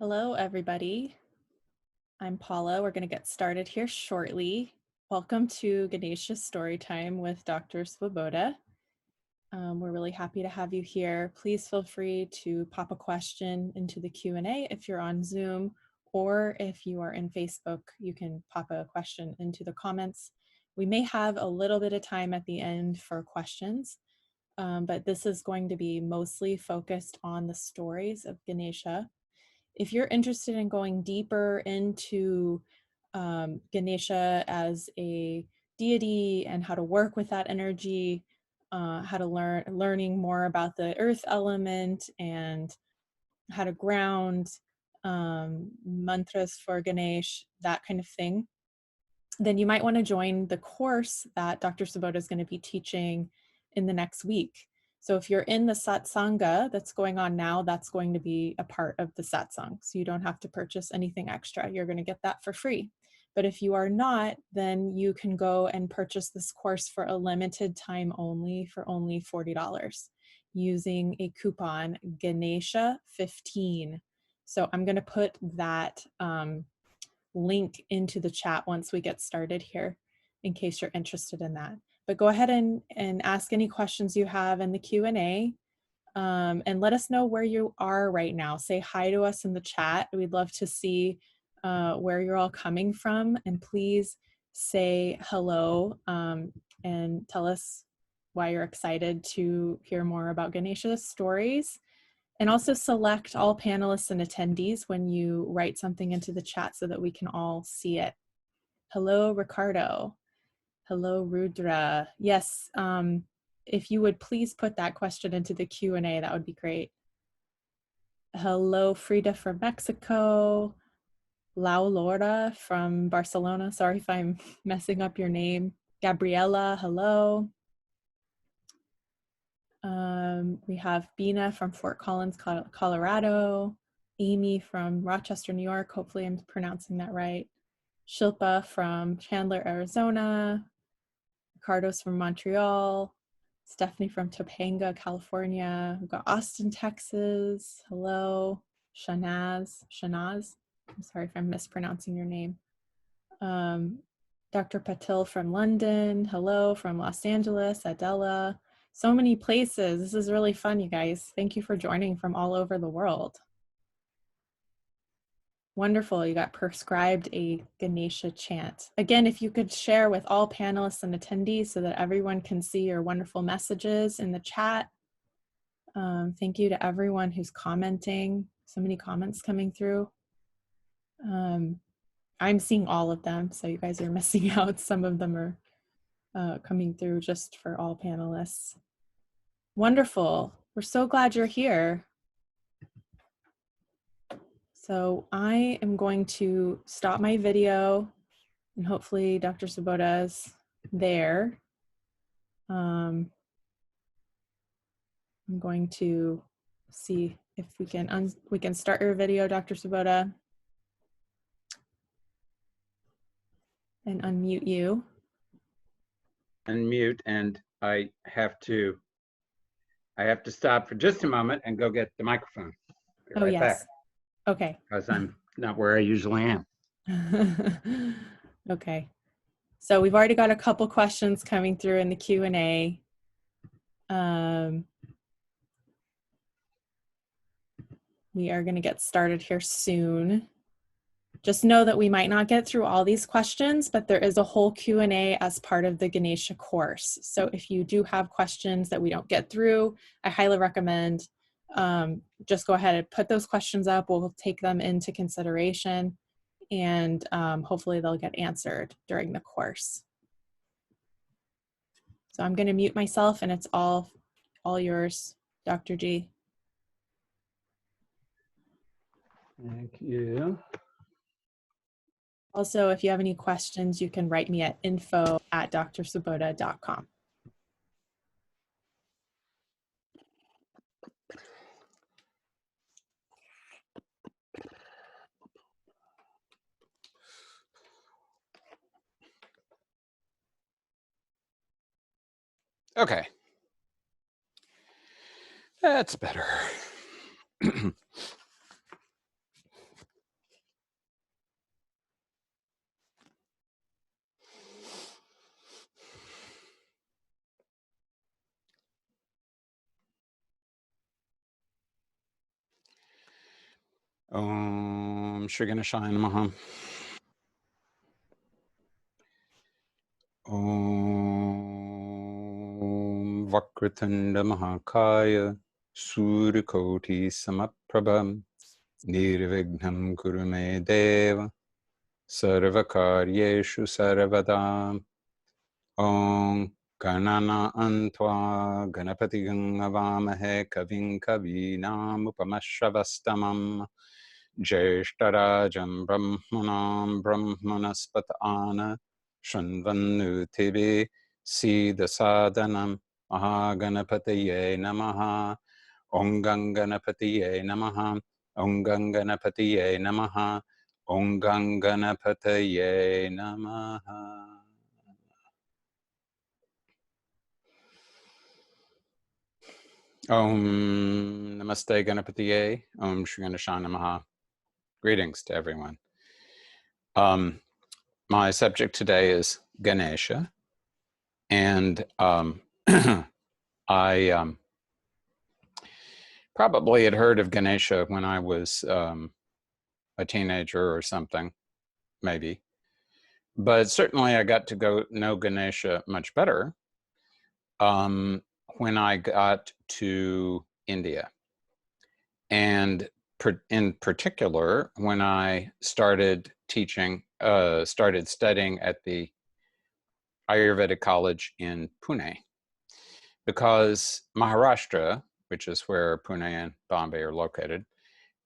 Hello, everybody. I'm Paula. We're going to get started here shortly. Welcome to Ganesha Storytime with Dr. Svoboda. We're really happy to have you here. Please feel free to pop a question into the Q&A if you're on Zoom, or if you are in Facebook, you can pop a question into the comments. We may have a little bit of time at the end for questions, but this is going to be mostly focused on the stories of Ganesha. If you're interested in going deeper into Ganesha as a deity and how to work with that energy, how to learning more about the earth element and how to ground, mantras for Ganesh, that kind of thing, then you might want to join the course that Dr. Svoboda is going to be teaching in the next week. So if you're in the Satsanga that's going on now, that's going to be a part of the Satsang. So you don't have to purchase anything extra. You're going to get that for free. But if you are not, then you can go and purchase this course for a limited time only for only $40 using a coupon Ganesha 15. So I'm going to put that link into the chat once we get started here in case you're interested in that. But go ahead and ask any questions you have in the Q&A, and let us know where you are right now. Say hi to us in the chat. We'd love to see where you're all coming from, and please say hello and tell us why you're excited to hear more about Ganesha's stories. And also select all panelists and attendees when you write something into the chat so that we can all see it. Hello, Ricardo. Hello, Rudra. Yes, if you would please put that question into the Q&A, that would be great. Hello, Frida from Mexico. Lau Laura from Barcelona. Sorry if I'm messing up your name. Gabriela, hello. We have Bina from Fort Collins, Colorado. Amy from Rochester, New York. Hopefully I'm pronouncing that right. Shilpa from Chandler, Arizona. Ricardo's from Montreal. Stephanie from Topanga, California. We've got Austin, Texas. Hello. Shanaz. I'm sorry if I'm mispronouncing your name. Dr. Patil from London. Hello from Los Angeles. Adela. So many places. This is really fun, you guys. Thank you for joining from all over the world. Wonderful, you got prescribed a Ganesha chant. Again, if you could share with all panelists and attendees so that everyone can see your wonderful messages in the chat. Thank you to everyone who's commenting. So many comments coming through. I'm seeing all of them, so you guys are missing out. Some of them are coming through just for all panelists. Wonderful. We're so glad you're here. So I am going to stop my video, and hopefully Dr. Svoboda is there. I'm going to see if we can start your video, Dr. Svoboda, and unmute you. Unmute, and I have to stop for just a moment and go get the microphone. Oh, right, yes. Back. Okay. Because I'm not where I usually am. Okay. So we've already got a couple questions coming through in the Q&A. We are going to get started here soon. Just know that we might not get through all these questions, but there is a whole Q&A as part of the Ganesha course. So if you do have questions that we don't get through, I highly recommend just go ahead and put those questions up. We'll take them into consideration, and hopefully they'll get answered during the course. So I'm going to mute myself, and it's all yours, Dr. G. Thank you. Also, if you have any questions, you can write me at info@drsvoboda.com. Okay. That's better. Om Shri Ganeshaya Namaha. Om Vakratanda Mahakaya Surikoti Samaprabham Nirvignam Kurume Deva Sarvakaryeshu Sarvadam. Om Ganana Antva Ganapati Gangavamahe Kavin Kavinam Upamashavastamam Jeshtarajam Brahmanam Brahmanaspatana Shanvanuthivi Siddhasadanam Mahaganapataye Namaha Om Ganganapataye Namaha Om Ganganapataye Namaha Om Ganganapataye Namaha. Om Namaste Ganapatiye, Om Shri Ganeshaya Namaha. Greetings to everyone. My subject today is Ganesha, and I probably had heard of Ganesha when I was a teenager or something, maybe. But certainly I got to know Ganesha much better when I got to India. And in particular, when I started studying at the Ayurvedic College in Pune, because Maharashtra, which is where Pune and Bombay are located,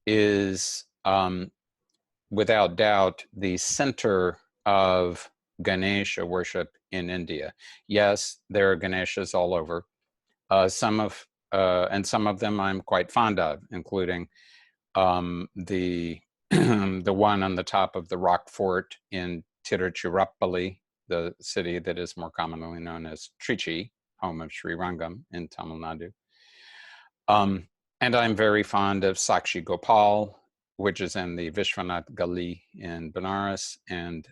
is without doubt the center of Ganesha worship in India. Yes, there are Ganeshas all over. Some of them I'm quite fond of, including the the one on the top of the rock fort in Tiruchirappalli, the city that is more commonly known as Trichy, home of Sri Rangam in Tamil Nadu. And I'm very fond of Sakshi Gopal, which is in the Vishwanath Gali in Benares, and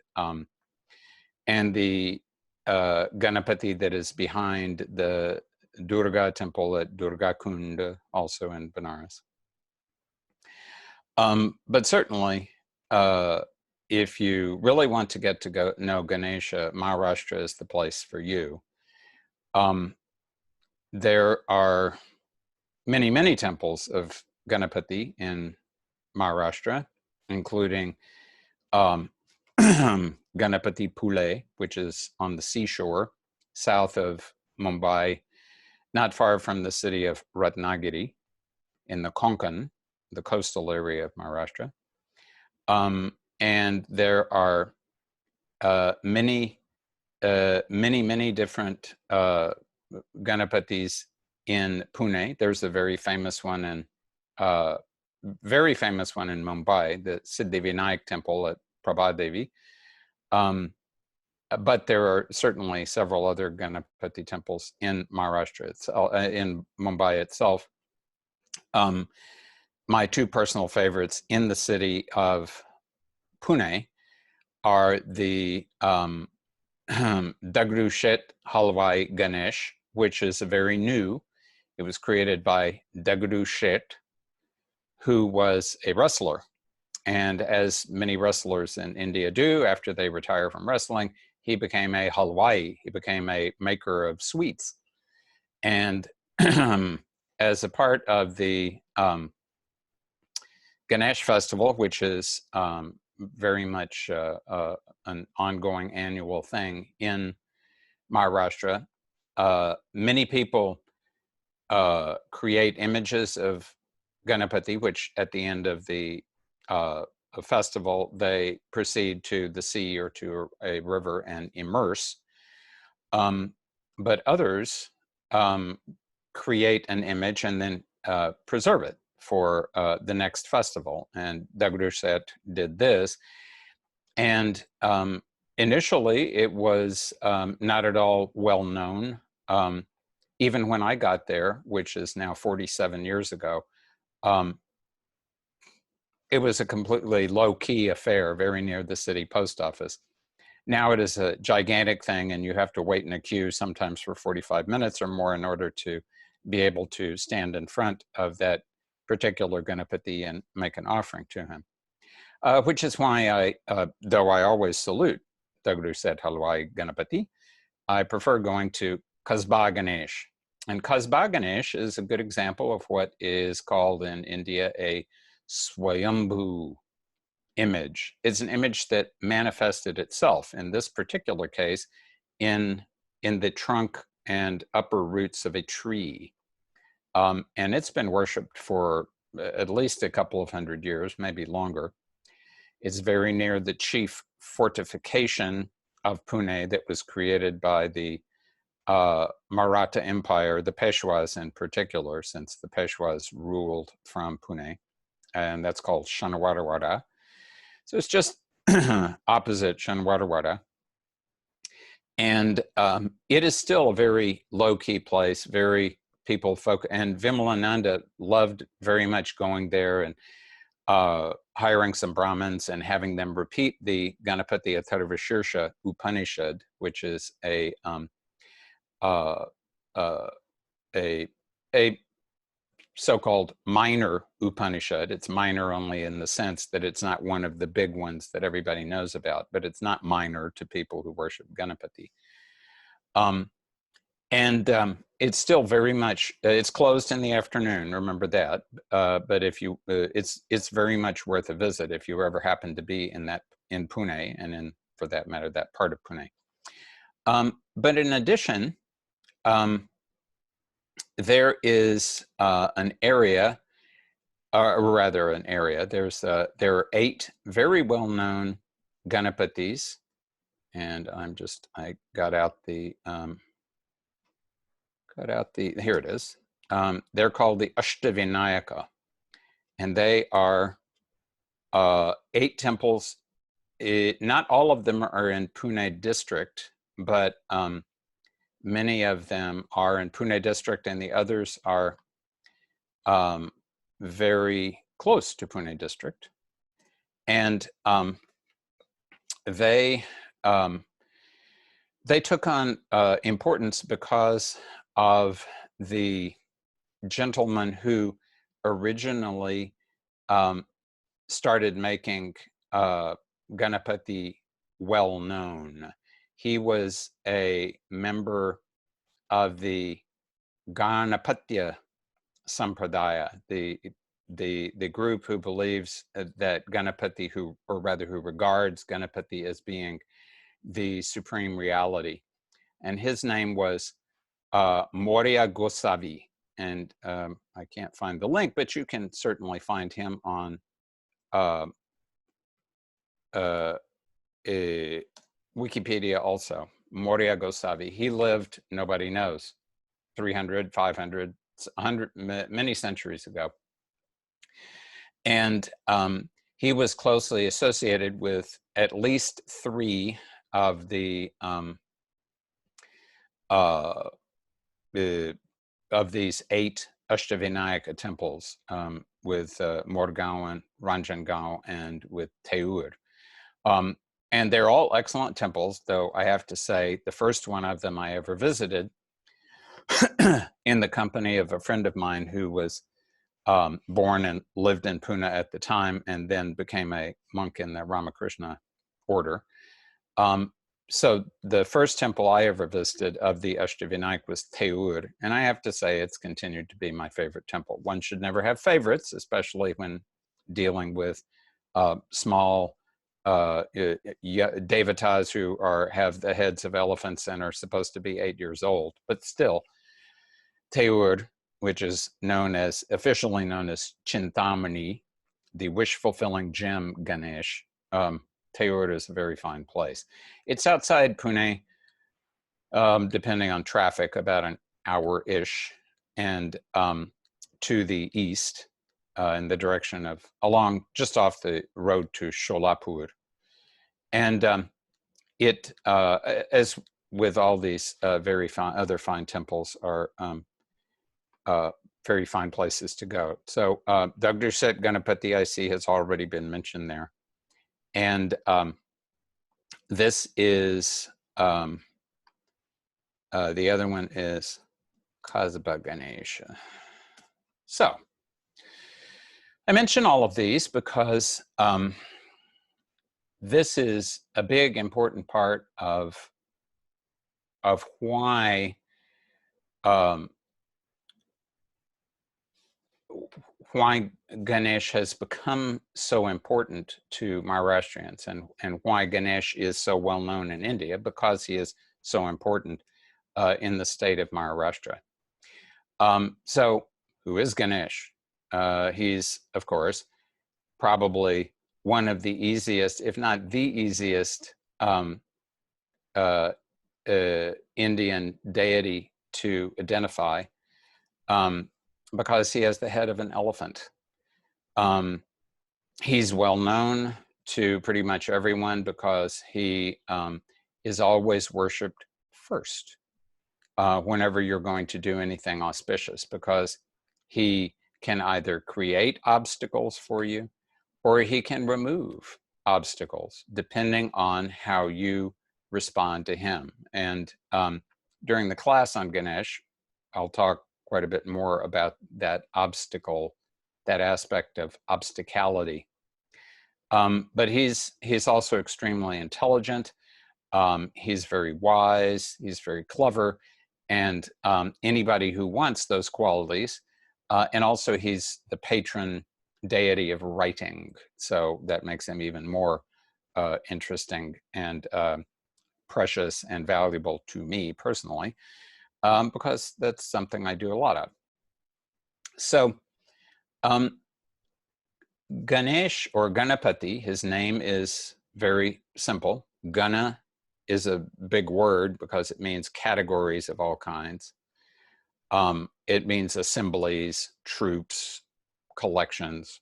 the Ganapati that is behind the Durga temple at Durga Kund, also in Benares. But certainly, if you really want to get to know Ganesha, Maharashtra is the place for you. There are many, many temples of Ganapati in Maharashtra, including Ganapati Pule, which is on the seashore south of Mumbai, not far from the city of Ratnagiri in the Konkan, the coastal area of Maharashtra. And there are many different Ganapatis in Pune. There's a very famous one in Mumbai, the Siddhivinayak temple at Prabhadevi. But there are certainly several other Ganapati temples in Maharashtra, in Mumbai itself. My two personal favorites in the city of Pune are the Dagdushet Halwai Ganesh, which is very new. It was created by Dagdushet, who was a wrestler. And as many wrestlers in India do, after they retire from wrestling, he became a halwai. He became a maker of sweets. And as a part of the Ganesh festival, which is very much an ongoing annual thing in Maharashtra, many people create images of Ganapati, which at the end of the festival, they proceed to the sea or to a river and immerse. But others create an image and then preserve it for the next festival. And Dagdushet did this. And initially, it was not at all well known. Even when I got there, which is now 47 years ago, it was a completely low-key affair, very near the city post office. Now it is a gigantic thing, and you have to wait in a queue sometimes for 45 minutes or more in order to be able to stand in front of that particular Ganapati and make an offering to him. Which is why though I always salute Dagdu said Halwai Ganapati, I prefer going to Kasba Ganesh. And Kasba Ganesh is a good example of what is called in India a Swayambhu image. It's an image that manifested itself, in this particular case, in the trunk and upper roots of a tree. And it's been worshipped for at least a couple of hundred years, maybe longer. It's very near the chief fortification of Pune that was created by the Maratha Empire, the Peshwas in particular, since the Peshwas ruled from Pune, and that's called Shanawara. So it's just opposite Shanawara. And it is still a very low-key place, very people-focused, and Vimalananda loved very much going there and hiring some Brahmins and having them repeat the Ganapati Atharvashirsha Upanishad, which is a so-called minor Upanishad. It's minor only in the sense that it's not one of the big ones that everybody knows about, but it's not minor to people who worship Ganapati. It's still very much, it's closed in the afternoon, remember that. But if you, it's very much worth a visit if you ever happen to be in Pune, and for that matter, that part of Pune. But in addition, there is an area, or rather an area, there are 8 very well-known Ganapatis, and I got out the, here it is. They're called the Ashtavinayaka, and they are 8 temples. Not all of them are in Pune district, but many of them are in Pune district, and the others are very close to Pune district. And they took on importance because of the gentleman who originally started making Ganapati well known. He was a member of the Ganapatya Sampradaya, the group who believes that Ganapati, who regards Ganapati as being the supreme reality. And his name was Maurya Gosavi. And I can't find the link, but you can certainly find him on Wikipedia also. Maurya Gosavi. He lived, nobody knows, 300, 500, 100, many centuries ago. And he was closely associated with at least 3 of these 8 Ashtavinayaka temples, with Morgaon, Ranjangaon, and with Teur. And they're all excellent temples, though I have to say the first one of them I ever visited in the company of a friend of mine who was born and lived in Pune at the time, and then became a monk in the Ramakrishna order. So the first temple I ever visited of the Ashtavinayaka was Teur, and I have to say it's continued to be my favorite temple. One should never have favorites, especially when dealing with small devatas who have the heads of elephants and are supposed to be 8 years old. But still, Teur, which is officially known as Chintamani, the wish-fulfilling gem Ganesh, Teur is a very fine place. It's outside Pune, depending on traffic, about an hour-ish, and to the east, in the direction of, just off the road to Sholapur. And it, as with all these very fine, other fine temples, are very fine places to go. So Dagdushet Ganapati, I see, has already been mentioned there. And this is, the other one is Kasba Ganesha. So I mention all of these because this is a big, important part of why um, why Ganesh has become so important to Maharashtrians, and why Ganesh is so well known in India, because he is so important in the state of Maharashtra. So who is Ganesh? He's, of course, probably one of the easiest, if not the easiest, uh, Indian deity to identify, because he has the head of an elephant. He's well known to pretty much everyone because he is always worshipped first whenever you're going to do anything auspicious, because he can either create obstacles for you or he can remove obstacles depending on how you respond to him. And during the class on Ganesh, I'll talk quite a bit more about that obstacle, that aspect of obstacality. But he's also extremely intelligent. He's very wise. He's very clever, and anybody who wants those qualities. And also, he's the patron deity of writing, so that makes him even more interesting and precious and valuable to me personally, because that's something I do a lot of. So Ganesh, or Ganapati, his name is very simple. Gana is a big word because it means categories of all kinds. It means assemblies, troops, collections.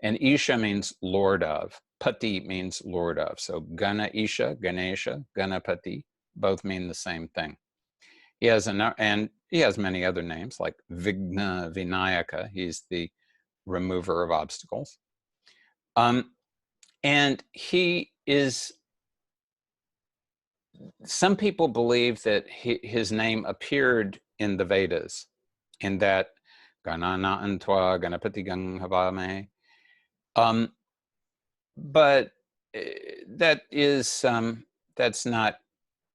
And Isha means Lord of. Pati means Lord of. So Gana Isha, Ganesha, Ganapati, both mean the same thing. He has and he has many other names like Vigna Vinayaka. He's the remover of obstacles. And he is, some people believe that his name appeared in the Vedas, in that Ganana Antwa Ganapati Gang Havame. But that is, that's not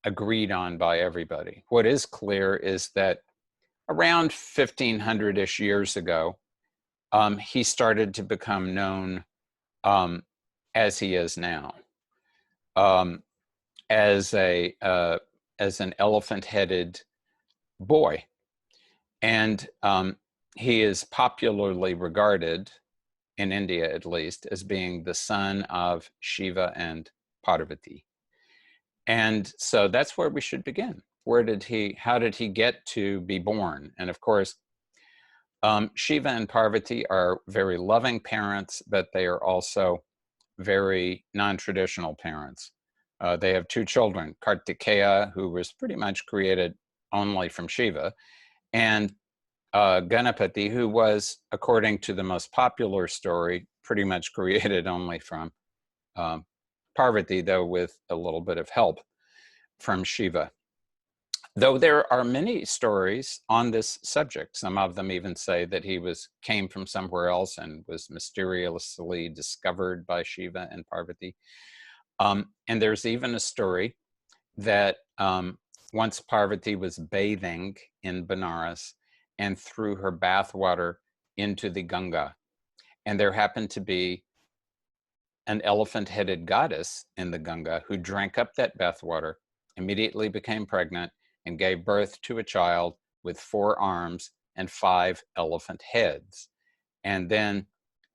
agreed on by everybody. What is clear is that around 1500-ish years ago, he started to become known as he is now, as an elephant-headed boy, and he is popularly regarded, in India at least, as being the son of Shiva and Parvati. And so that's where we should begin. How did he get to be born? And of course, Shiva and Parvati are very loving parents, but they are also very non-traditional parents. They have two children, Kartikeya, who was pretty much created only from Shiva, and Ganapati, who was, according to the most popular story, pretty much created only from Parvati, though with a little bit of help from Shiva. Though there are many stories on this subject. Some of them even say that he came from somewhere else and was mysteriously discovered by Shiva and Parvati. And there's even a story that once Parvati was bathing in Benares and threw her bathwater into the Ganga. And there happened to be an elephant-headed goddess in the Ganga who drank up that bathwater, immediately became pregnant, and gave birth to a child with 4 arms and 5 elephant heads. And then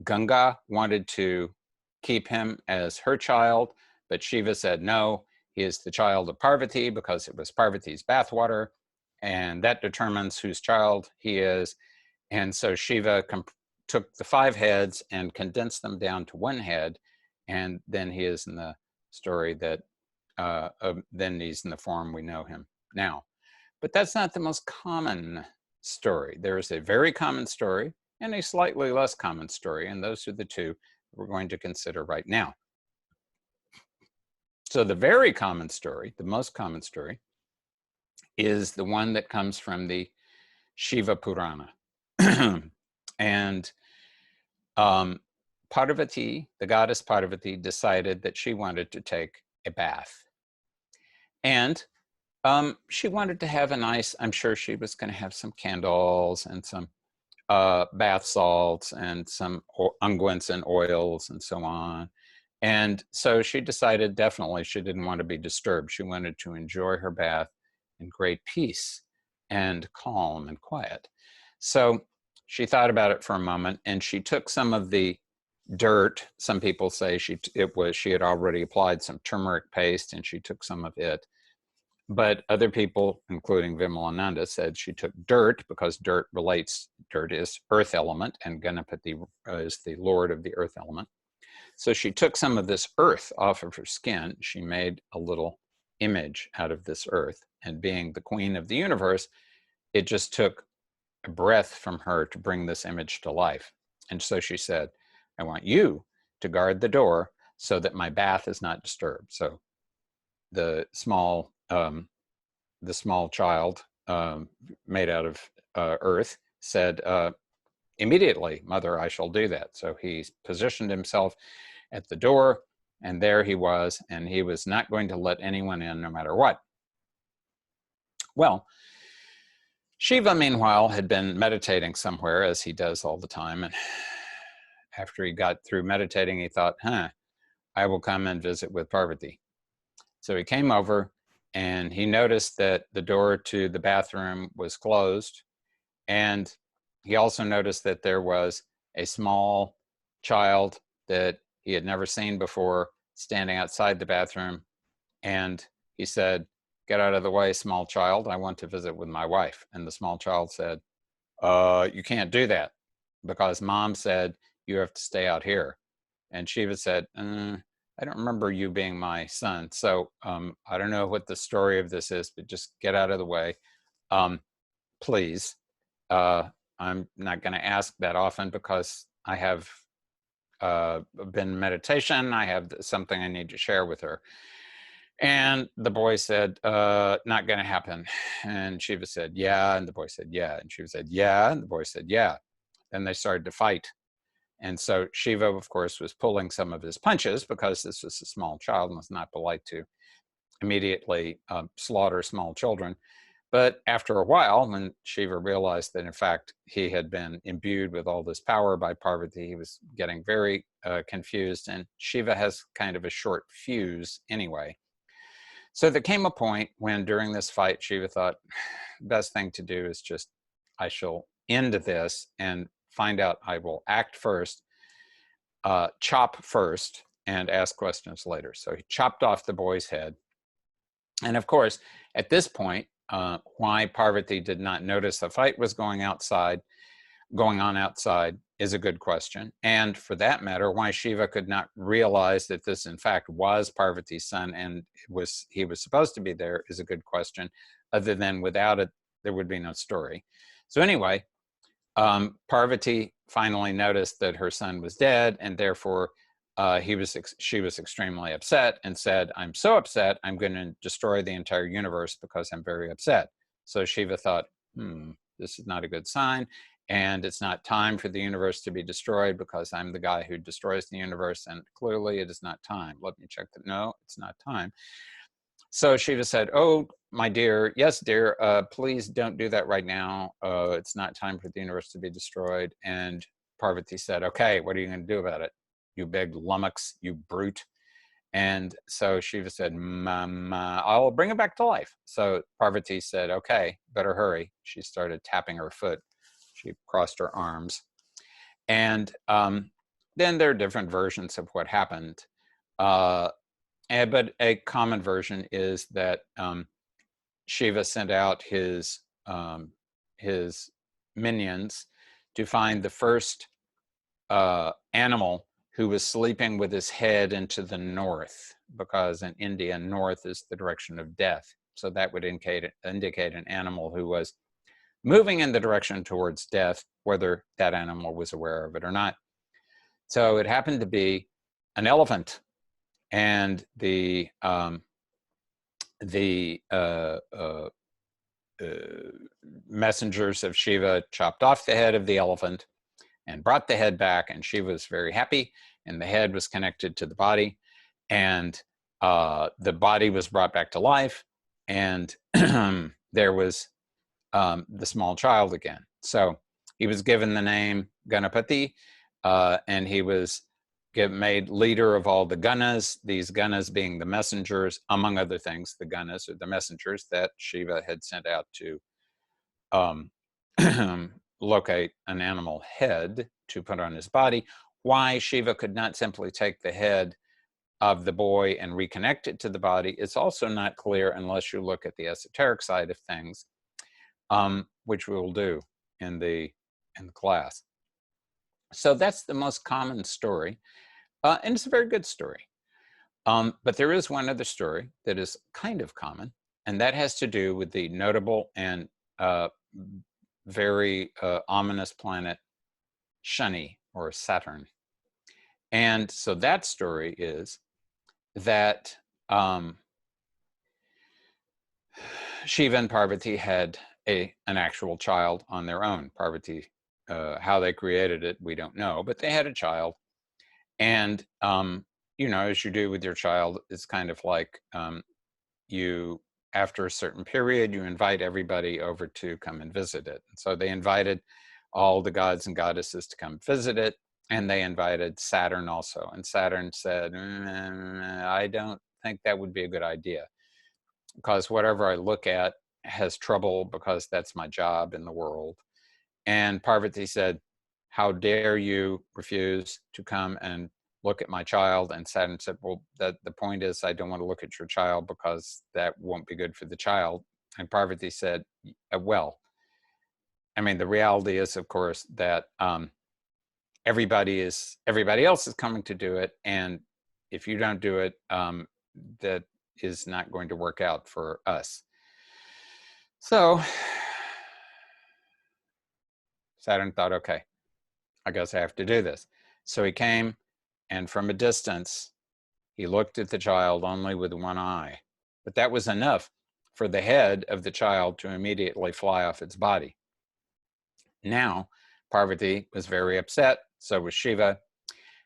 Ganga wanted to keep him as her child, but Shiva said, no, he is the child of Parvati because it was Parvati's bathwater, and that determines whose child he is. And so Shiva took the 5 heads and condensed them down to 1 head, and then he is in the story that, then he's in the form we know him now. But that's not the most common story. There is a very common story and a slightly less common story, and those are the two we're going to consider right now. So the very common story, the most common story, is the one that comes from the Shiva Purana. And Parvati, the goddess Parvati, decided that she wanted to take a bath. And she wanted to have a nice, I'm sure she was going to have some candles and some bath salts and some unguents and oils and so on. And so she decided definitely she didn't want to be disturbed. She wanted to enjoy her bath in great peace and calm and quiet. So she thought about it for a moment, and she took some of the dirt. Some people say she had already applied some turmeric paste, and she took some of it. But other people, including Vimalananda, said she took dirt because dirt is earth element, and Ganapati is the lord of the earth element. So she took some of this earth off of her skin. She made a little image out of this earth. And being the queen of the universe, it just took a breath from her to bring this image to life. And so she said, I want you to guard the door so that my bath is not disturbed. So the small child made out of earth said, immediately, mother, I shall do that. So he positioned himself at the door, and there he was, and he was not going to let anyone in no matter what. Well, Shiva, meanwhile, had been meditating somewhere, as he does all the time, and after he got through meditating, he thought, I will come and visit with Parvati. So he came over, and he noticed that the door to the bathroom was closed, and he also noticed that there was a small child that he had never seen before standing outside the bathroom. And he said, get out of the way, small child. I want to visit with my wife. And the small child said, you can't do that because mom said you have to stay out here. And Shiva said, I don't remember you being my son. So I don't know what the story of this is, but just get out of the way. Please. I'm not going to ask that often because I have been in meditation. I have something I need to share with her. And the boy said, not going to happen. And Shiva said, yeah. And the boy said, yeah. And Shiva said, yeah. And the boy said, yeah. Then they started to fight. And so Shiva, of course, was pulling some of his punches because this was a small child and was not polite to immediately slaughter small children. But after a while, when Shiva realized that, in fact, he had been imbued with all this power by Parvati, he was getting very confused. And Shiva has kind of a short fuse anyway. So there came a point when, during this fight, Shiva thought, the best thing to do is just, I shall end this and find out. I will act first, chop first, and ask questions later. So he chopped off the boy's head. And of course, at this point, why Parvati did not notice the fight was going on outside is a good question. And for that matter, why Shiva could not realize that this in fact was Parvati's son and he was supposed to be there is a good question. Other than without it, there would be no story. So anyway, Parvati finally noticed that her son was dead, and therefore she was extremely upset and said, I'm so upset, I'm going to destroy the entire universe because I'm very upset. So Shiva thought, this is not a good sign. And it's not time for the universe to be destroyed because I'm the guy who destroys the universe. And clearly it is not time. Let me check that. No, it's not time. So Shiva said, oh, my dear, yes, dear, please don't do that right now. It's not time for the universe to be destroyed. And Parvati said, okay, what are you going to do about it? You big lummox, you brute. And so Shiva said, I'll bring it back to life. So Parvati said, okay, better hurry. She started tapping her foot. She crossed her arms. And then there are different versions of what happened. But a common version is that Shiva sent out his minions to find the first animal who was sleeping with his head into the north, because in India, north is the direction of death. So that would indicate an animal who was moving in the direction towards death, whether that animal was aware of it or not. So it happened to be an elephant, and the messengers of Shiva chopped off the head of the elephant and brought the head back, and Shiva was very happy, and the head was connected to the body, and the body was brought back to life, and there was the small child again. So he was given the name Ganapati, and he was made leader of all the Ganas, these Ganas being the messengers, among other things. The Ganas are the messengers that Shiva had sent out to locate an animal head to put on his body. Why Shiva could not simply take the head of the boy and reconnect it to the body is also not clear unless you look at the esoteric side of things, which we will do in the class. So that's the most common story, and it's a very good story. But there is one other story that is kind of common, and that has to do with the notable and very ominous planet Shani, or Saturn. And so that story is that Shiva and Parvati had an actual child on their own. Parvati, how they created it, we don't know, but they had a child. And, as you do with your child, it's kind of like you, after a certain period, you invite everybody over to come and visit it. So they invited all the gods and goddesses to come visit it, and they invited Saturn also. And Saturn said, I don't think that would be a good idea, because whatever I look at has trouble, because that's my job in the world. And Parvati said, how dare you refuse to come and look at my child? And Saturn said, well, the point is, I don't want to look at your child because that won't be good for the child. And Parvati said, well, I mean, the reality is, of course, that everybody else is coming to do it. And if you don't do it, that is not going to work out for us. So Saturn thought, okay, I guess I have to do this. So he came, and from a distance, he looked at the child only with one eye. But that was enough for the head of the child to immediately fly off its body. Now, Parvati was very upset, so was Shiva.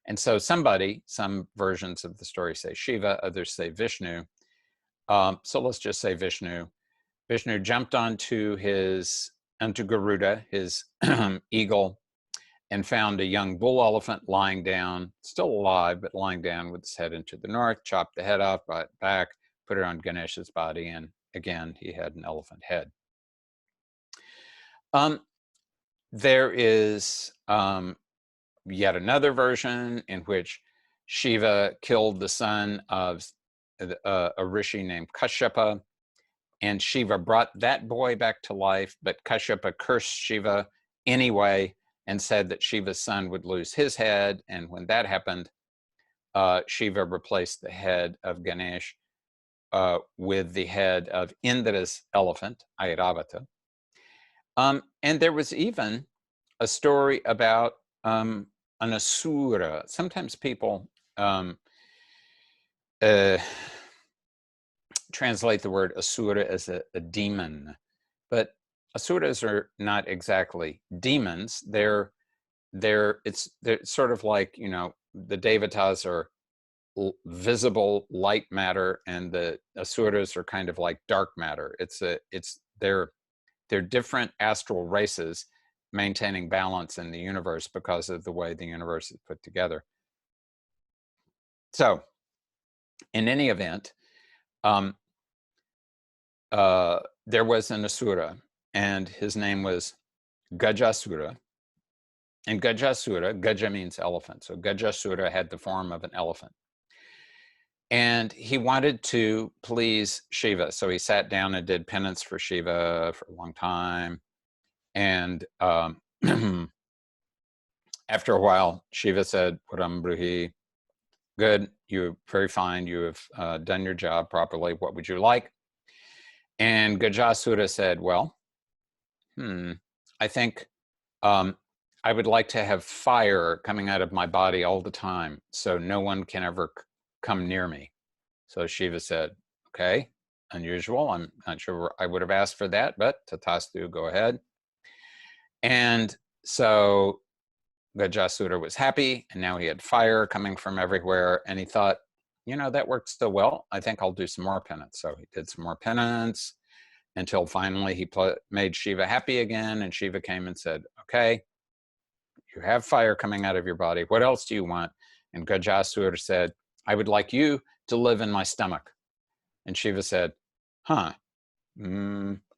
And so some versions of the story say Shiva, others say Vishnu. So let's just say Vishnu. Vishnu jumped onto Garuda, his eagle, and found a young bull elephant lying down, still alive, but lying down with his head into the north, chopped the head off, brought it back, put it on Ganesha's body, and again, he had an elephant head. There is yet another version in which Shiva killed the son of a rishi named Kashyapa, and Shiva brought that boy back to life, but Kashyapa cursed Shiva anyway and said that Shiva's son would lose his head. And when that happened, Shiva replaced the head of Ganesh with the head of Indra's elephant, Airavata. And there was even a story about an asura. Sometimes people translate the word asura as a demon, but asuras are not exactly demons. They're sort of like, the devatas are visible light matter, and the asuras are kind of like dark matter. They're different astral races maintaining balance in the universe because of the way the universe is put together. So in any event, there was an asura, and his name was Gajasura. And Gaja means elephant. So Gajasura had the form of an elephant. And he wanted to please Shiva. So he sat down and did penance for Shiva for a long time. And after a while, Shiva said, Param Bruhi, good, you're very fine. You have done your job properly. What would you like? And Gajasura said, well, I think I would like to have fire coming out of my body all the time, so no one can ever come near me. So Shiva said, okay, unusual. I'm not sure I would have asked for that, but Tatastu, go ahead. And so Gajasura was happy, and now he had fire coming from everywhere, and he thought, you know, that worked so well, I think I'll do some more penance. So he did some more penance until finally he made Shiva happy again, and Shiva came and said, okay, you have fire coming out of your body. What else do you want? And Gajasura said, I would like you to live in my stomach. And Shiva said, huh,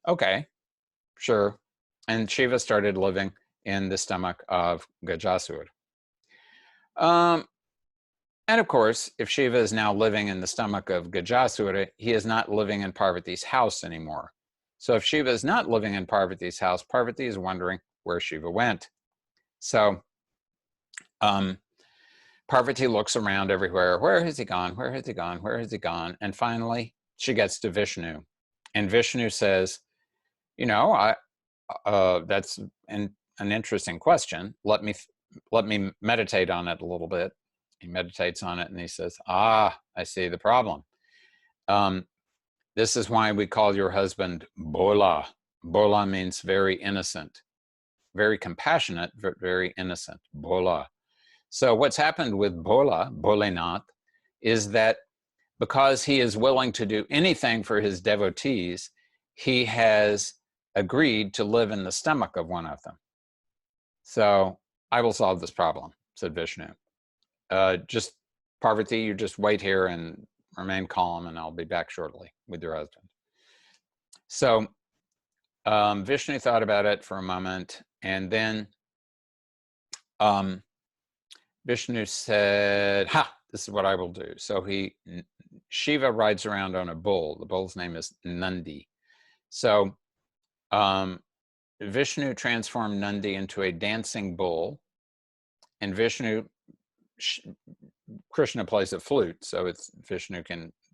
okay, sure. And Shiva started living in the stomach of Gajasura. And of course, if Shiva is now living in the stomach of Gajasura, he is not living in Parvati's house anymore. So if Shiva is not living in Parvati's house, Parvati is wondering where Shiva went. So Parvati looks around everywhere. Where has he gone? Where has he gone? Where has he gone? And finally, she gets to Vishnu. And Vishnu says, you know, that's an interesting question. Let me meditate on it a little bit. He meditates on it and he says, I see the problem. This is why we call your husband Bola. Bola means very innocent, very compassionate, but very innocent. Bola. So what's happened with Bola, Bholenath, is that because he is willing to do anything for his devotees, he has agreed to live in the stomach of one of them. So I will solve this problem, said Vishnu. Just Parvati, you just wait here and remain calm, and I'll be back shortly with your husband. So Vishnu thought about it for a moment, and then Vishnu said, this is what I will do. So Shiva rides around on a bull. The bull's name is Nandi. So Vishnu transformed Nandi into a dancing bull, and Krishna plays a flute, so Vishnu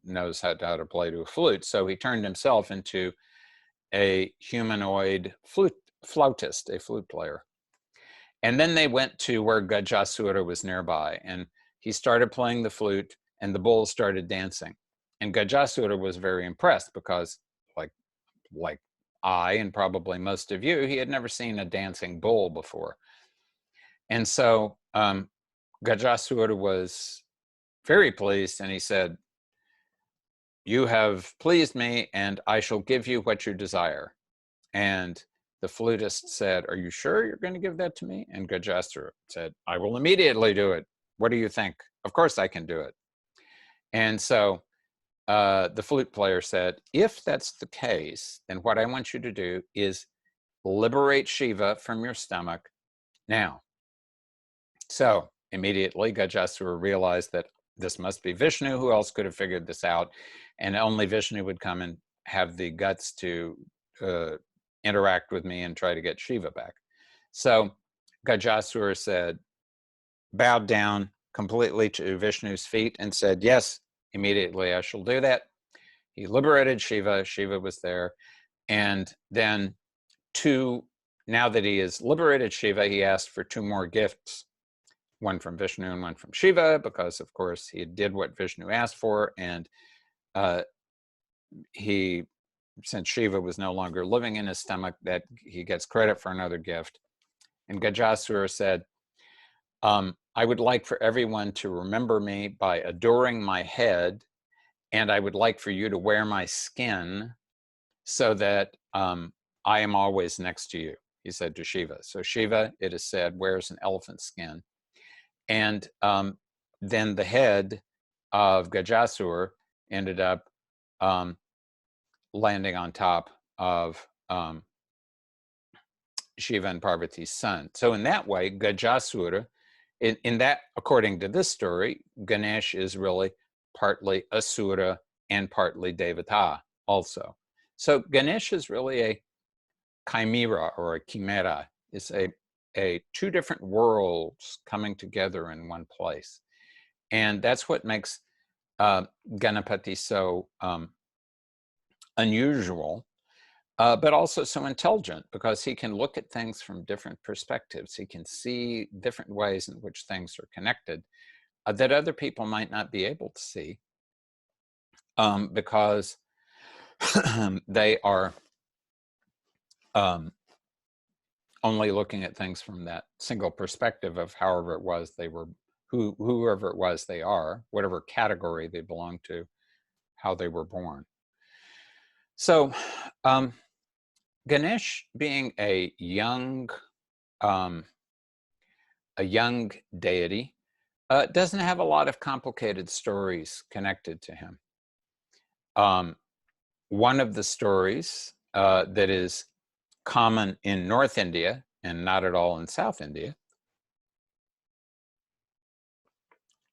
knows how to play to a flute. So he turned himself into a humanoid flautist, a flute player. And then they went to where Gajasura was nearby, and he started playing the flute, and the bull started dancing. And Gajasura was very impressed because, like I and probably most of you, he had never seen a dancing bull before. And so Gajasura was very pleased, and he said, you have pleased me, and I shall give you what you desire. And the flutist said, are you sure you're going to give that to me? And Gajasura said, I will immediately do it. What do you think? Of course I can do it. And so the flute player said, if that's the case, then what I want you to do is liberate Shiva from your stomach now. So immediately Gajasura realized that this must be Vishnu. Who else could have figured this out? And only Vishnu would come and have the guts to interact with me and try to get Shiva back. So Gajasura said, bowed down completely to Vishnu's feet and said, yes, immediately I shall do that. He liberated Shiva. Shiva was there. And then now that he has liberated Shiva, he asked for 2 more gifts, one from Vishnu and one from Shiva, because of course he did what Vishnu asked for. And since Shiva was no longer living in his stomach, that he gets credit for another gift. And Gajasura said, I would like for everyone to remember me by adoring my head, and I would like for you to wear my skin so that I am always next to you, he said to Shiva. So Shiva, it is said, wears an elephant skin. And then the head of Gajasura ended up landing on top of Shiva and Parvati's son. So in that way, Gajasura, in that, according to this story, Ganesh is really partly Asura and partly Devata also. So Ganesh is really a chimera or a chimera. It's a 2 different worlds coming together in one place. And that's what makes Ganapati so unusual, but also so intelligent, because he can look at things from different perspectives. He can see different ways in which things are connected that other people might not be able to see because they are only looking at things from that single perspective of however it was they were, whoever it was they are, whatever category they belong to, how they were born. So Ganesh, being um, a young deity, doesn't have a lot of complicated stories connected to him. One of the stories that is common in North India and not at all in South India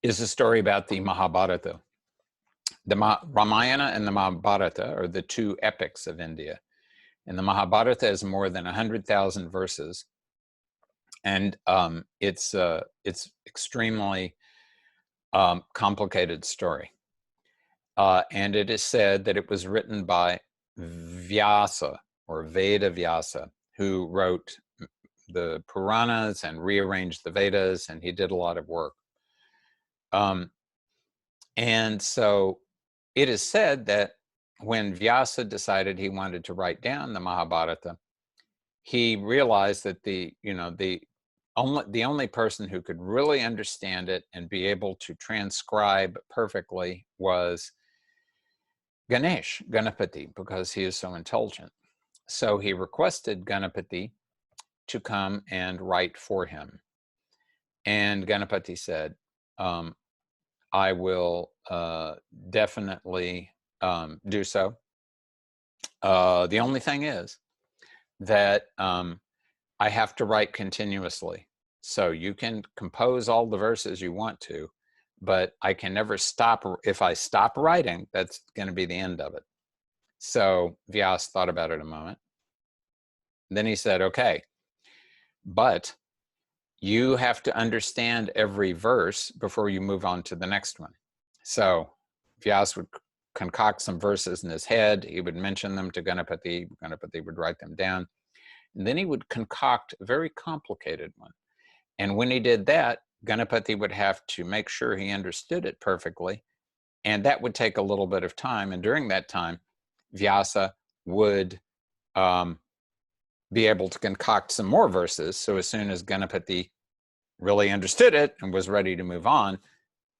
is a story about the Mahabharata. The Ramayana and the Mahabharata are the two epics of India. And the Mahabharata has more than 100,000 verses. And it's extremely complicated story. And it is said that it was written by Vyasa, or Veda Vyasa, who wrote the Puranas and rearranged the Vedas, and he did a lot of work. And so it is said that when Vyasa decided he wanted to write down the Mahabharata, he realized that the only person who could really understand it and be able to transcribe perfectly was Ganapati, because he is so intelligent. So he requested Ganapati to come and write for him. And Ganapati said, I will definitely do so. The only thing is that I have to write continuously. So you can compose all the verses you want to, but I can never stop. If I stop writing, that's going to be the end of it. So Vyas thought about it a moment. Then he said, okay, but you have to understand every verse before you move on to the next one. So Vyas would concoct some verses in his head. He would mention them to Ganapati. Ganapati would write them down. And then he would concoct a very complicated one. And when he did that, Ganapati would have to make sure he understood it perfectly. And that would take a little bit of time. And during that time, Vyasa would be able to concoct some more verses. So as soon as Ganapati really understood it and was ready to move on,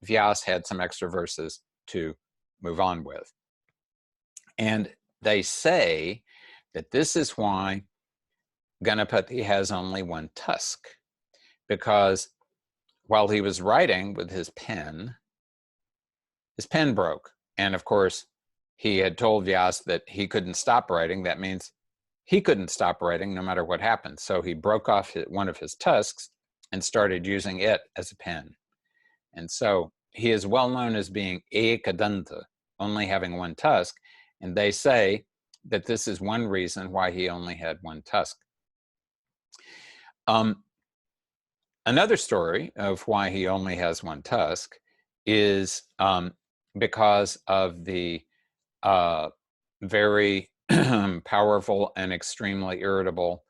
Vyas had some extra verses to move on with. And they say that this is why Ganapati has only one tusk, because while he was writing with his pen broke. And of course, he had told Vyas that he couldn't stop writing. That means he couldn't stop writing no matter what happened. So he broke off one of his tusks and started using it as a pen. And so he is well known as being ekadanta, only having one tusk. And they say that this is one reason why he only had one tusk. Another story of why he only has one tusk is because of the very powerful and extremely irritable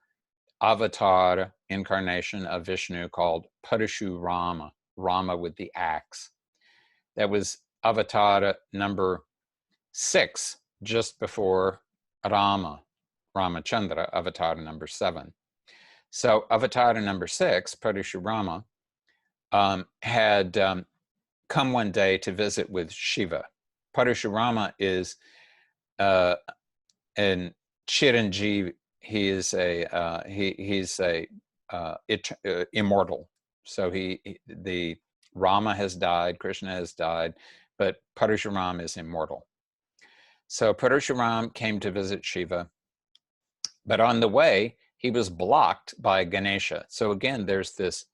avatar incarnation of Vishnu called Parashurama, Rama with the axe. That was avatar number 6, just before Ramachandra, avatar number 7. So avatar number 6, Parashurama, had come one day to visit with Shiva. Parashurama is an Chiranjeevi. He is he's immortal. So the Rama has died, Krishna has died, but Parashuram is immortal. So Parashuram came to visit Shiva, but on the way he was blocked by Ganesha. So again, there's this,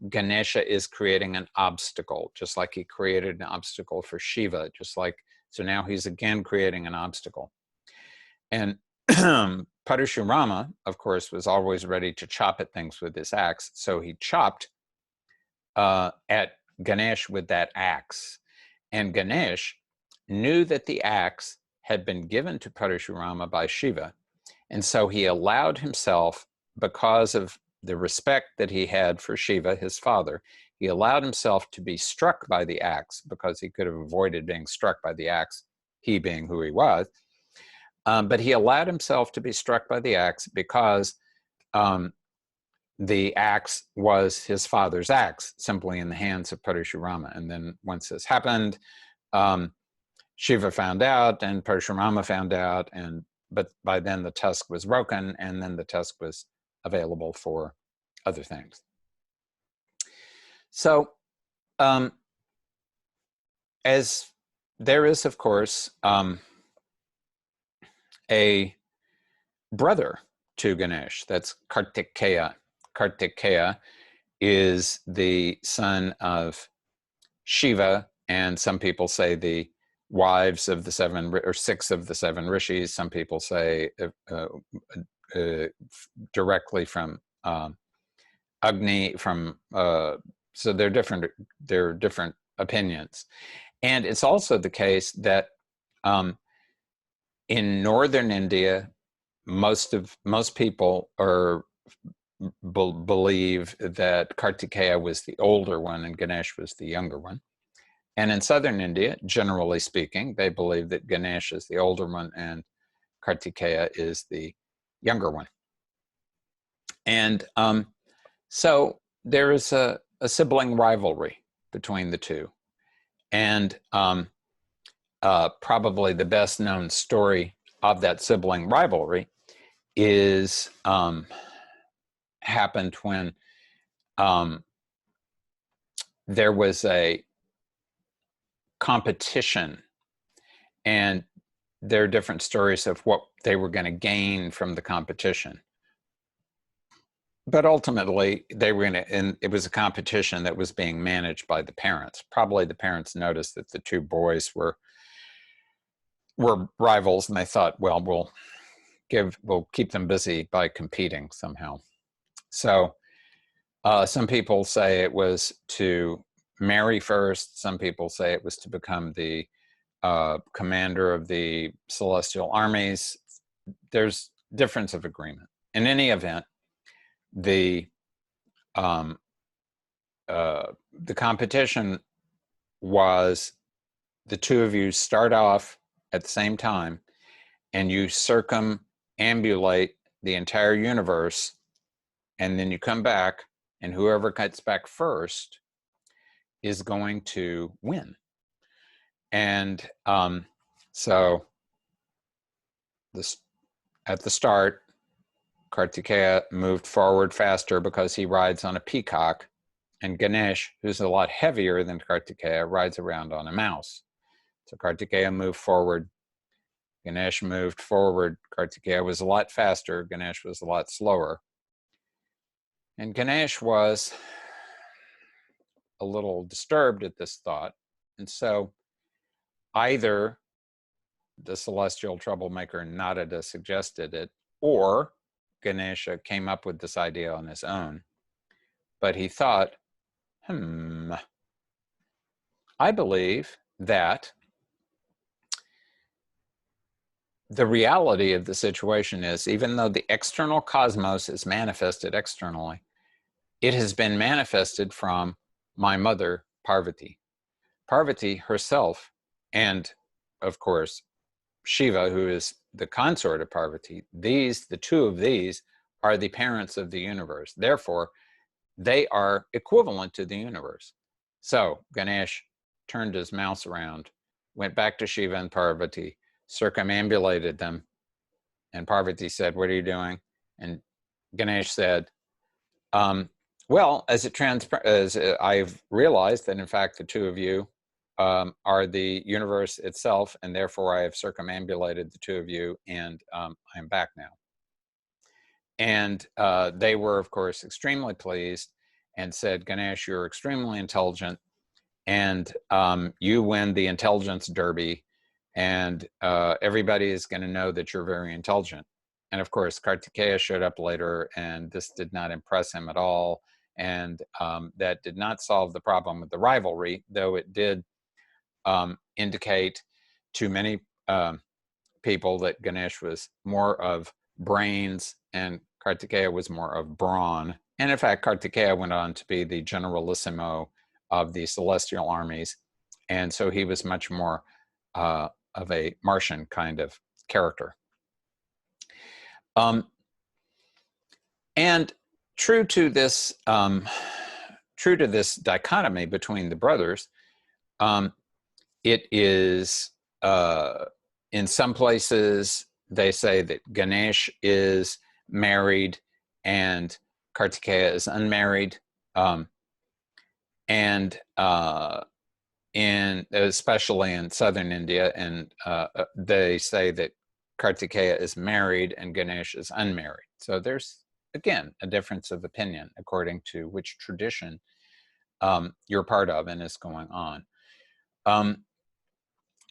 Ganesha is creating an obstacle, just like he created an obstacle for Shiva, so now he's again creating an obstacle. And Parashurama, of course, was always ready to chop at things with his axe. So he chopped at Ganesh with that axe. And Ganesh knew that the axe had been given to Parashurama by Shiva. And so he allowed himself, because of the respect that he had for Shiva, his father, he allowed himself to be struck by the axe, because he could have avoided being struck by the axe, he being who he was. But he allowed himself to be struck by the axe because the axe was his father's axe, simply in the hands of Parashurama. And then once this happened, Shiva found out and Parashurama found out, but by then the tusk was broken, and then the tusk was available for other things. So, as there is, of course, a brother to Ganesh, that's Kartikeya. Kartikeya is the son of Shiva, and some people say the wives of the seven or six of the seven rishis. Some people say directly from Agni. So they're different. There are different opinions, and it's also the case that in northern India, most people believe that Kartikeya was the older one and Ganesh was the younger one. And in southern India, generally speaking, they believe that Ganesh is the older one and Kartikeya is the younger one. And so there is a sibling rivalry between the two. And probably the best known story of that sibling rivalry is happened when there was a competition, and there are different stories of what they were going to gain from the competition. But ultimately, and it was a competition that was being managed by the parents. Probably the parents noticed that the two boys were rivals, and they thought, well, we'll keep them busy by competing somehow. So some people say it was to marry first. Some people say it was to become the commander of the celestial armies. There's difference of agreement. In any event, the competition was the two of you start off at the same time, and you circumambulate the entire universe, and then you come back, and whoever gets back first is going to win. And so at the start, Kartikeya moved forward faster because he rides on a peacock, and Ganesh, who's a lot heavier than Kartikeya, rides around on a mouse. So Kartikeya moved forward, Ganesh moved forward. Kartikeya was a lot faster, Ganesh was a lot slower. And Ganesh was a little disturbed at this thought, and so either the celestial troublemaker Narada suggested it, or Ganesha came up with this idea on his own. But he thought, I believe that the reality of the situation is, even though the external cosmos is manifested externally, it has been manifested from my mother, Parvati. Parvati herself, and of course, Shiva, who is the consort of Parvati, the two of these are the parents of the universe. Therefore, they are equivalent to the universe. So Ganesh turned his mouse around, went back to Shiva and Parvati, circumambulated them, and Parvati said, "What are you doing?" And Ganesh said, well, as I've realized that in fact the two of you are the universe itself, and therefore I have circumambulated the two of you, and I'm back now. And they were, of course, extremely pleased and said, Ganesh, you're extremely intelligent, and you win the intelligence derby, and everybody is going to know that you're very intelligent. And of course, Kartikeya showed up later, and this did not impress him at all. And that did not solve the problem with the rivalry, though it did indicate to many people that Ganesh was more of brains and Kartikeya was more of brawn. And in fact, Kartikeya went on to be the generalissimo of the celestial armies. And so he was much more of a Martian kind of character. And true to this dichotomy between the brothers, it is in some places they say that Ganesh is married and Kartikeya is unmarried, and especially in southern India, and they say that Kartikeya is married and Ganesh is unmarried. So there's again a difference of opinion according to which tradition you're part of and is going on.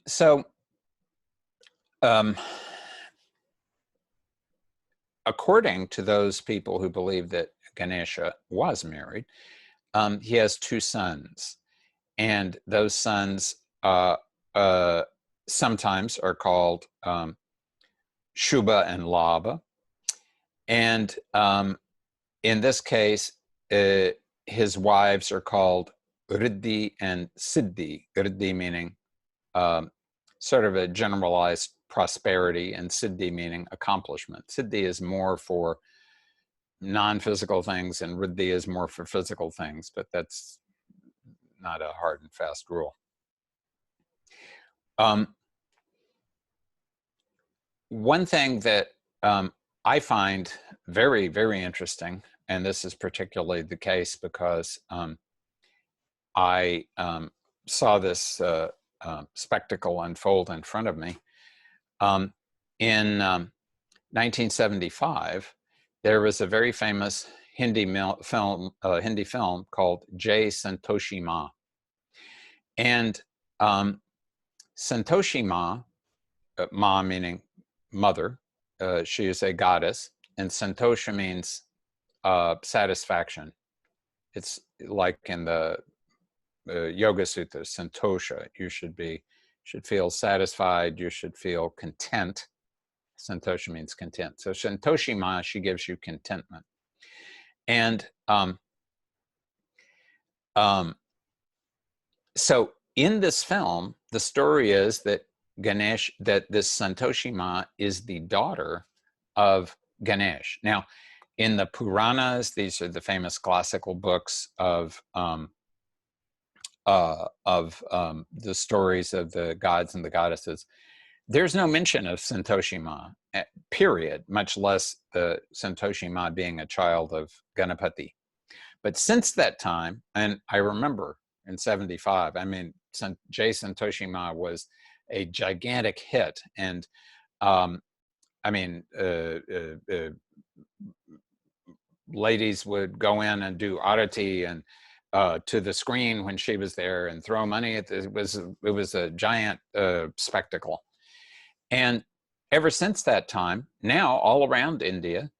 So according to those people who believe that Ganesha was married, he has two sons, and those sons sometimes are called Shubha and Labha. And in this case, his wives are called Riddhi and Siddhi. Riddhi meaning sort of a generalized prosperity, and Siddhi meaning accomplishment. Siddhi is more for non-physical things, and Riddhi is more for physical things, but that's not a hard and fast rule. One thing that I find very, very interesting, and this is particularly the case because I saw this spectacle unfold in front of me. In 1975, there was a very famous Hindi film called Jai Santoshi Ma. And Santoshi Ma, Ma meaning mother, she is a goddess, and Santosha means satisfaction. It's like in the Yoga Sutras, Santosha, you should feel satisfied, you should feel content. Santosha means content. So Santoshi Ma, she gives you contentment. And so in this film, the story is that this Santoshi Ma is the daughter of Ganesh. Now, in the Puranas, these are the famous classical books of the stories of the gods and the goddesses. There's no mention of Santoshi Ma, period, much less the Santoshi Ma being a child of Ganapati. But since that time, and I remember in 75, I mean, Jai Santoshi Ma was a gigantic hit. And I mean, ladies would go in and do arati and to the screen when she was there and throw money. It was a giant spectacle. And ever since that time, now all around India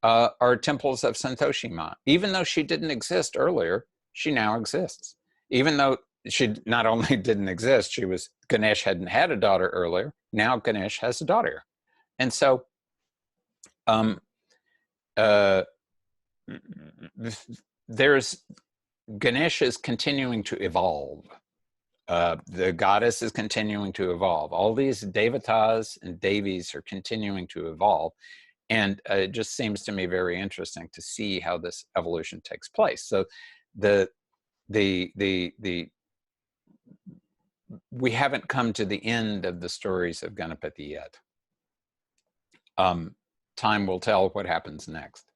are temples of Santoshi Ma. Even though she didn't exist earlier, she now exists. Even though she not only didn't exist, Ganesh hadn't had a daughter earlier. Now Ganesh has a daughter. And so Ganesh is continuing to evolve. The goddess is continuing to evolve. All these devatas and devis are continuing to evolve. And it just seems to me very interesting to see how this evolution takes place. So we haven't come to the end of the stories of Ganapati yet. Time will tell what happens next.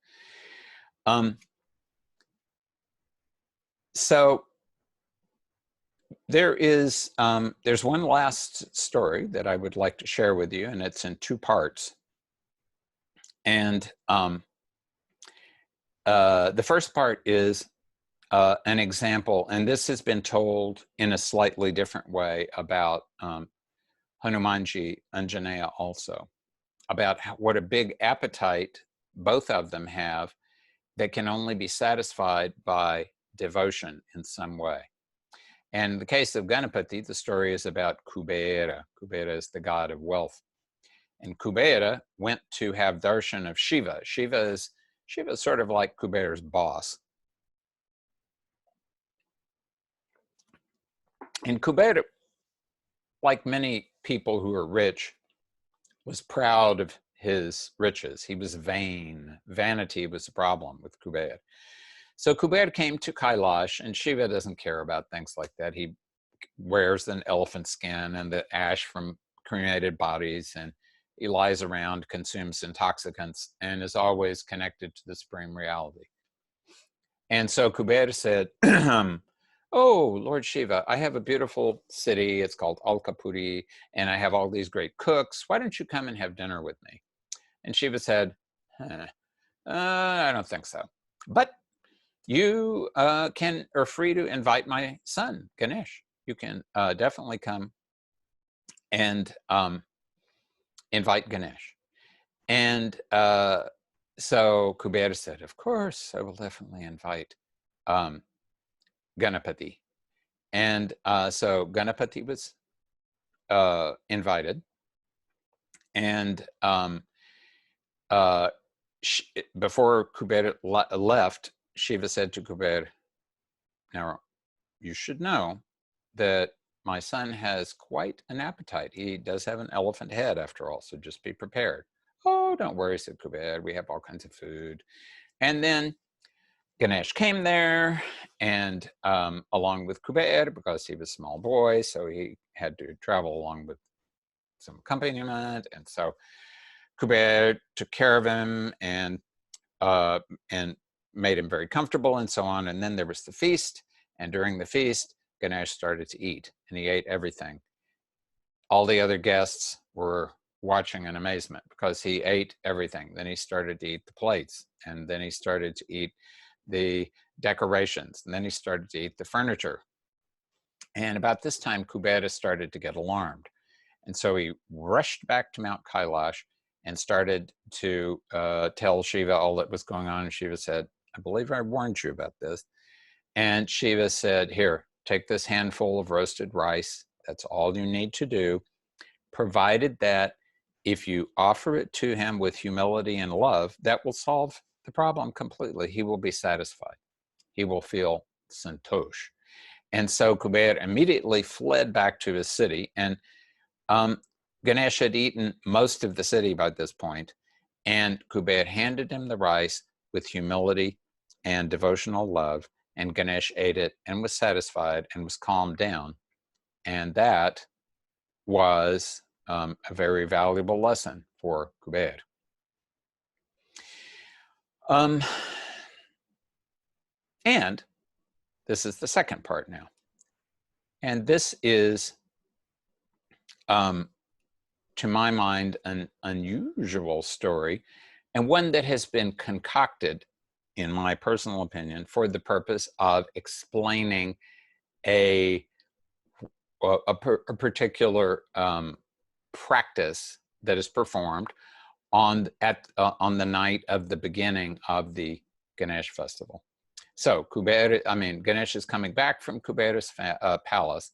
So there's one last story that I would like to share with you, and it's in two parts. And the first part is an example, and this has been told in a slightly different way about Hanumanji Anjaneya also, about what a big appetite both of them have that can only be satisfied by devotion in some way. And in the case of Ganapati, the story is about Kubera. Kubera is the god of wealth. And Kubera went to have darshan of Shiva. Shiva is sort of like Kubera's boss. And Kubera, like many people who are rich, was proud of his riches. He was vain. Vanity was the problem with Kubera. So Kubera came to Kailash, and Shiva doesn't care about things like that. He wears an elephant skin and the ash from cremated bodies, and he lies around, consumes intoxicants, and is always connected to the supreme reality. And so Kubera said, oh, Lord Shiva, I have a beautiful city. It's called Alkapuri, and I have all these great cooks. Why don't you come and have dinner with me? And Shiva said, I don't think so. But you are free to invite my son, Ganesh. You can definitely come and invite Ganesh. And so Kubera said, of course, I will definitely invite Ganapati. And so Ganapati was invited. And before Kubera left, Shiva said to Kubera, now you should know that my son has quite an appetite. He does have an elephant head after all, so just be prepared. Oh, don't worry, said Kubera, we have all kinds of food. And then Ganesh came there, and along with Kubera, because he was a small boy, so he had to travel along with some accompaniment. And so Kubera took care of him and made him very comfortable and so on. And then there was the feast. And during the feast, Ganesh started to eat, and he ate everything. All the other guests were watching in amazement because he ate everything. Then he started to eat the plates, and then he started to eat the decorations, and then he started to eat the furniture. And about this time, Kubera started to get alarmed. And so he rushed back to Mount Kailash and started to tell Shiva all that was going on. And Shiva said, I believe I warned you about this. And Shiva said, here, take this handful of roasted rice. That's all you need to do, provided that if you offer it to him with humility and love, that will solve the problem completely. He will be satisfied. He will feel santosh. And so Kubera immediately fled back to his city. And Ganesh had eaten most of the city by this point, and Kubera handed him the rice with humility and devotional love, and Ganesh ate it and was satisfied and was calmed down. And that was a very valuable lesson for Kubera. And this is the second part now. And this is, to my mind, an unusual story, and one that has been concocted, in my personal opinion, for the purpose of explaining a particular practice that is performed on the night of the beginning of the Ganesh festival. So Ganesh is coming back from Kubera's palace,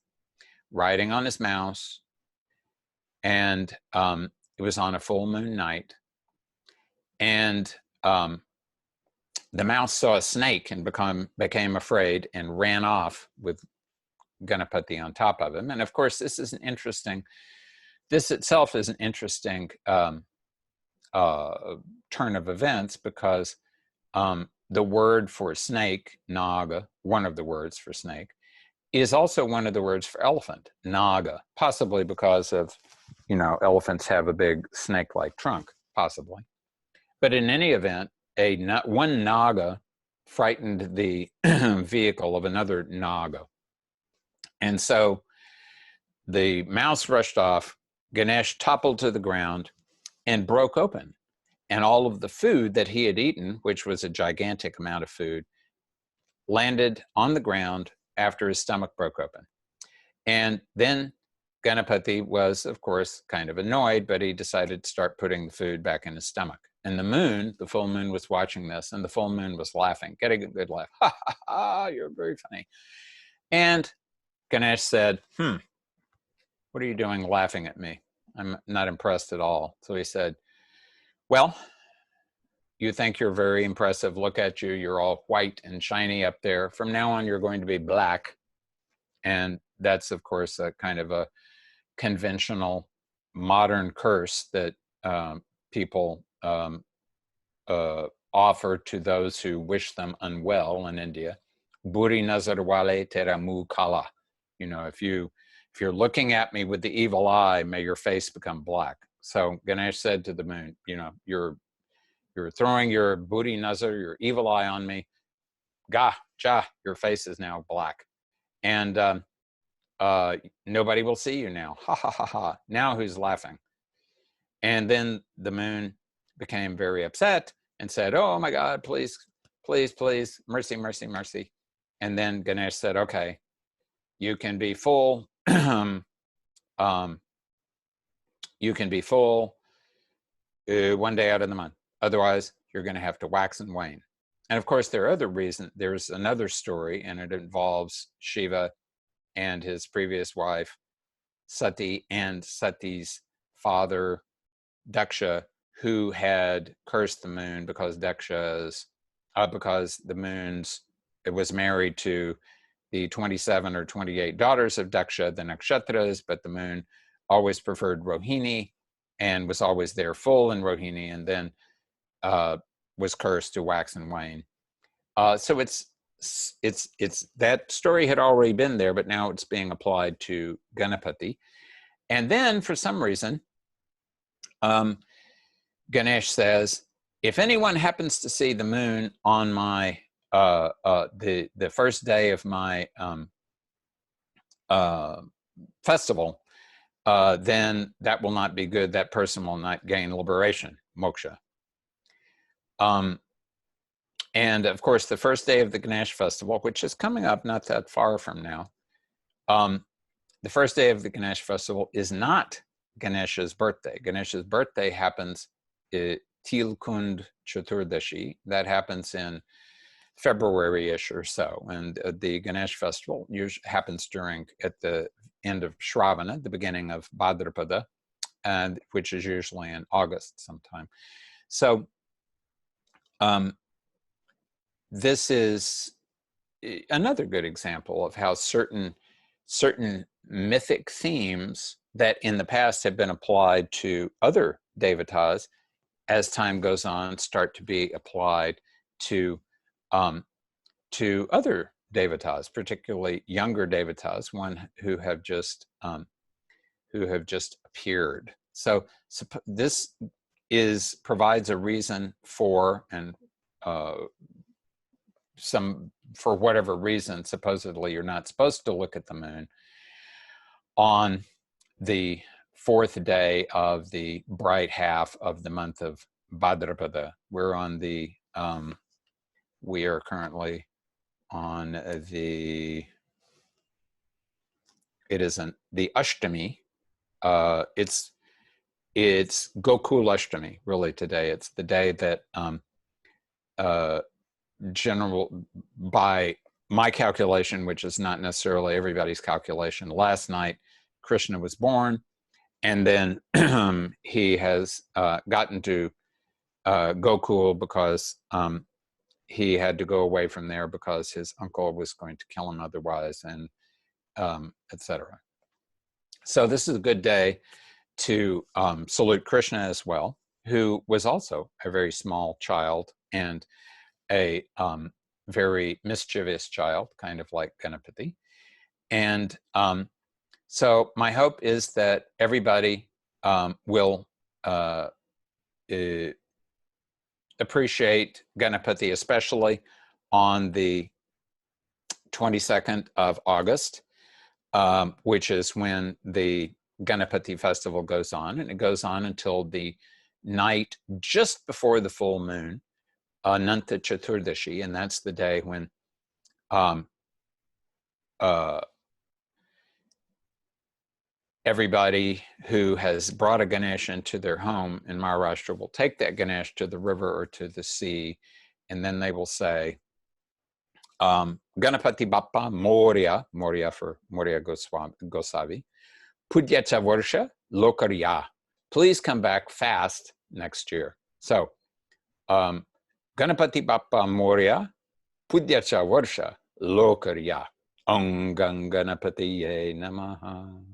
riding on his mouse, and it was on a full moon night, and the mouse saw a snake and became afraid and ran off with Ganapati on top of him. And of course, this itself is an interesting turn of events, because the word for snake, naga, one of the words for snake, is also one of the words for elephant, naga, possibly because of, elephants have a big snake-like trunk, possibly. But in any event, one naga frightened the vehicle of another naga. And so the mouse rushed off, Ganesh toppled to the ground and broke open. And all of the food that he had eaten, which was a gigantic amount of food, landed on the ground after his stomach broke open. And then Ganapati was, of course, kind of annoyed, but he decided to start putting the food back in his stomach. And the full moon was watching this, and the full moon was laughing, getting a good laugh. Ha, ha, ha, you're very funny. And Ganesh said, what are you doing laughing at me? I'm not impressed at all. So he said, well, you think you're very impressive. Look at you. You're all white and shiny up there. From now on, you're going to be black. And that's, of course, a kind of a conventional modern curse that people offer to those who wish them unwell in India. Buri nazar wale tera muh kala. You know, if you're looking at me with the evil eye, may your face become black. So Ganesh said to the moon, you know, you're throwing your buri nazar, your evil eye on me. Ga, ja, your face is now black. And nobody will see you now. Ha, ha, ha, ha. Now who's laughing? And then the moon became very upset and said, oh my God, please, please, please, mercy, mercy, mercy. And then Ganesh said, okay, you can be full. You can be full 1 day out of the month. Otherwise, you're going to have to wax and wane. And of course, there are other reasons. There's another story, and it involves Shiva and his previous wife, Sati, and Sati's father, Daksha, who had cursed the moon because because the moon's, it was married to the 27 or 28 daughters of Daksha, the nakshatras, but the moon always preferred Rohini and was always there full in Rohini, and then was cursed to wax and wane. So it's that story had already been there, but now it's being applied to Ganapati. And then for some reason, Ganesh says, if anyone happens to see the moon on my the first day of my festival, then that will not be good. That person will not gain liberation, moksha. And of course, the first day of the Ganesh festival, which is coming up not that far from now, the first day of the Ganesh festival is not Ganesha's birthday. Ganesha's birthday happens Tilkund Chaturdashi. That happens in February-ish or so. And the Ganesh festival usually happens at the end of Shravana, the beginning of Bhadrapada, and which is usually in August sometime. So this is another good example of how certain mythic themes that in the past have been applied to other devatas, as time goes on, start to be applied to other devatas, particularly younger devatas, who have just appeared. So this provides a reason for, and for whatever reason, supposedly you're not supposed to look at the moon on the fourth day of the bright half of the month of Bhadrapada. We are currently on the Ashtami. It's Gokul Ashtami, really, today. It's the day that by my calculation, which is not necessarily everybody's calculation, last night Krishna was born, and then he has gotten to Gokul because he had to go away from there because his uncle was going to kill him otherwise, and etc. So this is a good day to salute Krishna as well, who was also a very small child and a very mischievous child, kind of like Ganapati. And so my hope is that everybody will appreciate Ganapati, especially on the 22nd of August, which is when the Ganapati festival goes on, and it goes on until the night just before the full moon, Ananta Chaturdashi, and that's the day when everybody who has brought a Ganesh into their home in Maharashtra will take that Ganesh to the river or to the sea, and then they will say, Ganapati Bappa Moria, Moria for Moria Gosavi, Pudyacha Varsha Lokarya. Please come back fast next year. So, Ganapati Bappa Moria, Pudyacha Varsha Lokarya. Om Ganganapatiye Namaha.